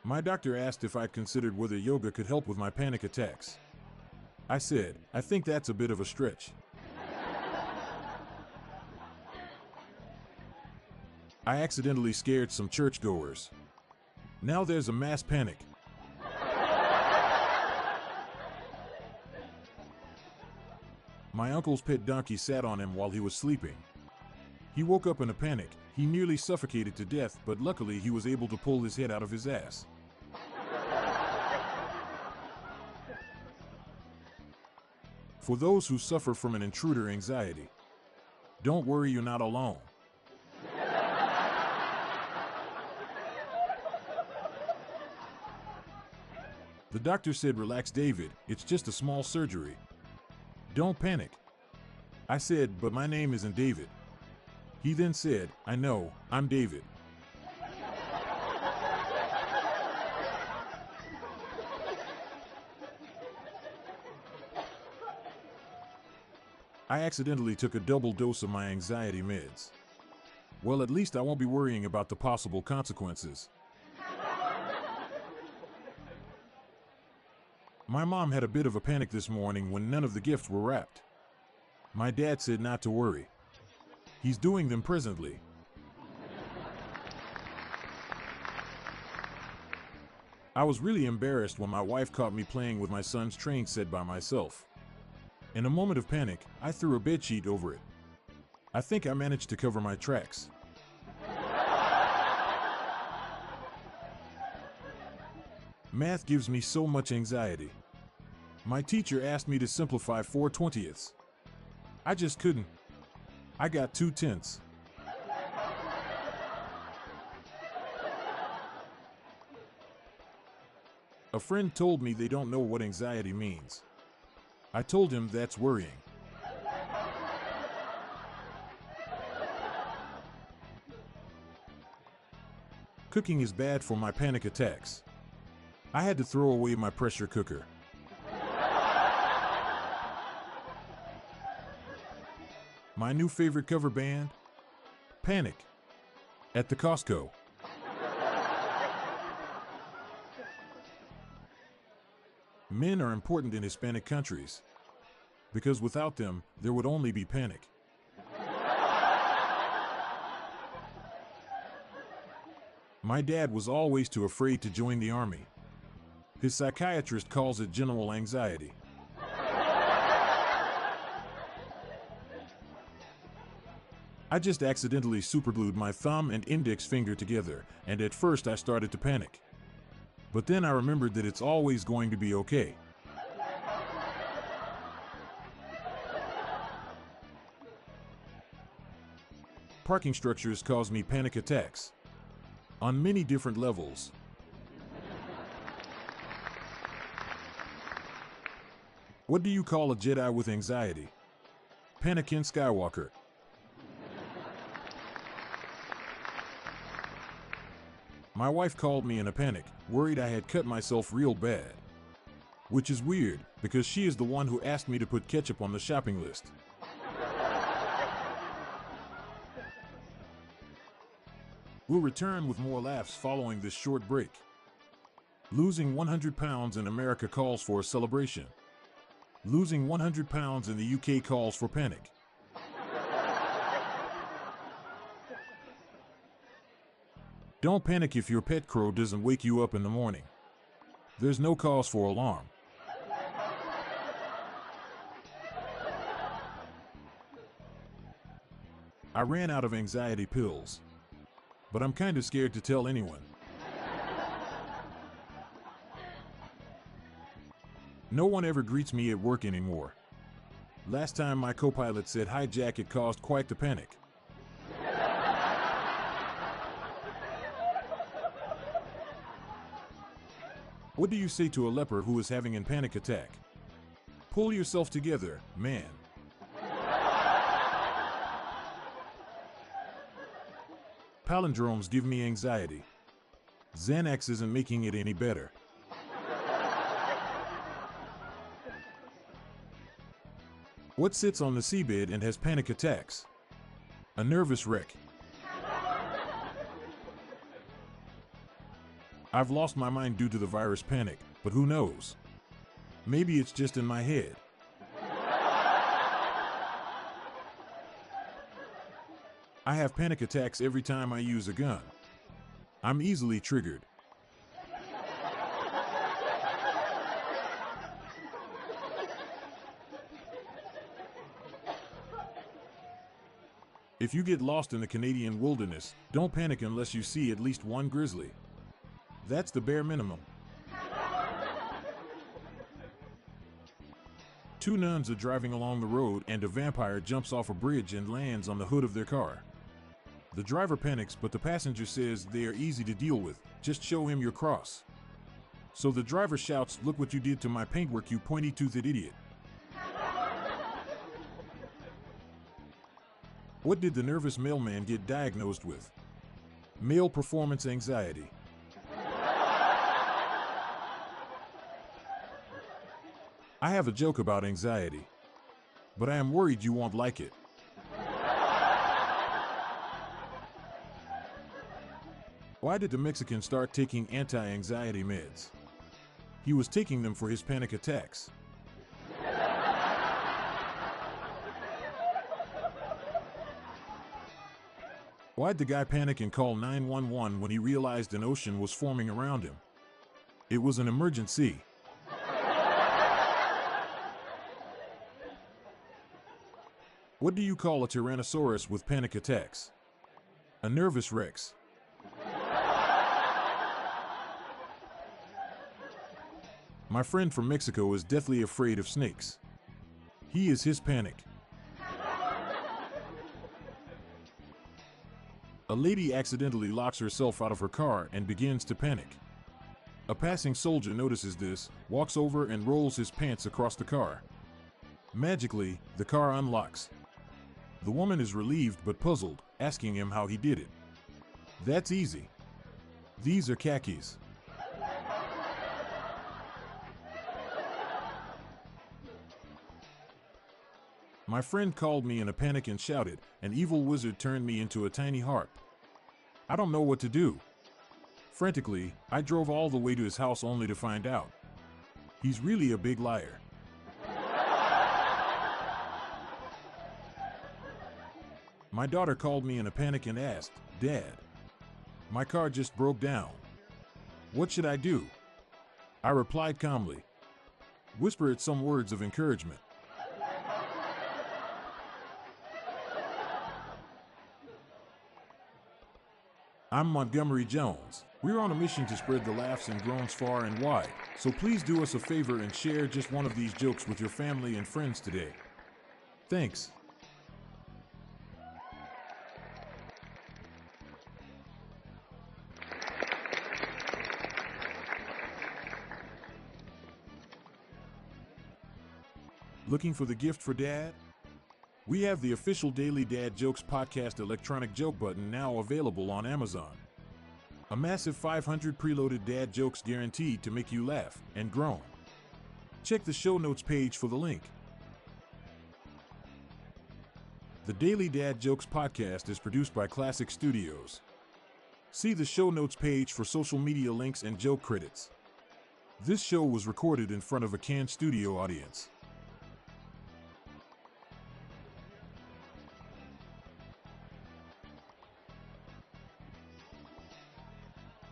My doctor asked if I'd considered whether yoga could help with my panic attacks. I said, I think that's a bit of a stretch. I accidentally scared some churchgoers. Now there's a mass panic. My uncle's pet donkey sat on him while he was sleeping. He woke up in a panic. He nearly suffocated to death, but luckily he was able to pull his head out of his ass. For those who suffer from an intruder anxiety, don't worry, you're not alone. The doctor said, "Relax, David, it's just a small surgery. Don't panic." I said, "But my name isn't David." He then said, "I know, I'm David." I accidentally took a double dose of my anxiety meds. Well, at least I won't be worrying about the possible consequences. My mom had a bit of a panic this morning when none of the gifts were wrapped. My dad said not to worry. He's doing them presently. I was really embarrassed when my wife caught me playing with my son's train set by myself. In a moment of panic, I threw a bedsheet over it. I think I managed to cover my tracks. Math gives me so much anxiety. My teacher asked me to simplify 4/20ths. I just couldn't. I got 2/10. A friend told me they don't know what anxiety means. I told him that's worrying. Cooking is bad for my panic attacks. I had to throw away my pressure cooker. My new favorite cover band? Panic. At the Costco. Men are important in Hispanic countries, because without them, there would only be panic. My dad was always too afraid to join the army. His psychiatrist calls it general anxiety. I just accidentally superglued my thumb and index finger together, and at first I started to panic. But then I remembered that it's always going to be okay. Parking structures cause me panic attacks. On many different levels. What do you call a Jedi with anxiety? Panakin Skywalker. My wife called me in a panic, worried I had cut myself real bad. Which is weird, because she is the one who asked me to put ketchup on the shopping list. We'll return with more laughs following this short break. Losing 100 pounds in America calls for a celebration. Losing 100 pounds in the UK calls for panic. Don't panic if your pet crow doesn't wake you up in the morning. There's no cause for alarm. I ran out of anxiety pills, but I'm kind of scared to tell anyone. No one ever greets me at work anymore. Last time my co-pilot said hi Jack, it caused quite the panic. What do you say to a leper who is having a panic attack? Pull yourself together, man. Palindromes give me anxiety. Xanax isn't making it any better. What sits on the seabed and has panic attacks? A nervous wreck. I've lost my mind due to the virus panic, but who knows? Maybe it's just in my head. I have panic attacks every time I use a gun. I'm easily triggered. If you get lost in the Canadian wilderness, don't panic unless you see at least one grizzly. That's the bare minimum. Two nuns are driving along the road and a vampire jumps off a bridge and lands on the hood of their car. The driver panics, but the passenger says they are easy to deal with, just show him your cross. So the driver shouts, "Look what you did to my paintwork, you pointy-toothed idiot." What did the nervous mailman get diagnosed with? Male performance anxiety. I have a joke about anxiety, but I am worried you won't like it. Why did the Mexican start taking anti-anxiety meds? He was taking them for his panic attacks. Why'd the guy panic and call 911 when he realized an ocean was forming around him? It was an emergency. What do you call a Tyrannosaurus with panic attacks? A nervous Rex. My friend from Mexico is deathly afraid of snakes. He is his panic. A lady accidentally locks herself out of her car and begins to panic. A passing soldier notices this, walks over and rolls his pants across the car. Magically, the car unlocks. The woman is relieved but puzzled, asking him how he did it. That's easy. These are khakis. My friend called me in a panic and shouted, "An evil wizard turned me into a tiny harp." I don't know what to do. Frantically, I drove all the way to his house only to find out he's really a big liar. My daughter called me in a panic and asked, "Dad, my car just broke down. What should I do?" I replied calmly, "Whisper it some words of encouragement." I'm Montgomery Jones. We're on a mission to spread the laughs and groans far and wide, so please do us a favor and share just one of these jokes with your family and friends today. Thanks. Looking for the gift for Dad? We have the official Daily Dad Jokes Podcast electronic joke button now available on Amazon. A massive 500 preloaded dad jokes guaranteed to make you laugh and groan. Check the show notes page for the link. The Daily Dad Jokes Podcast is produced by Classic Studios. See the show notes page for social media links and joke credits. This show was recorded in front of a canned studio audience.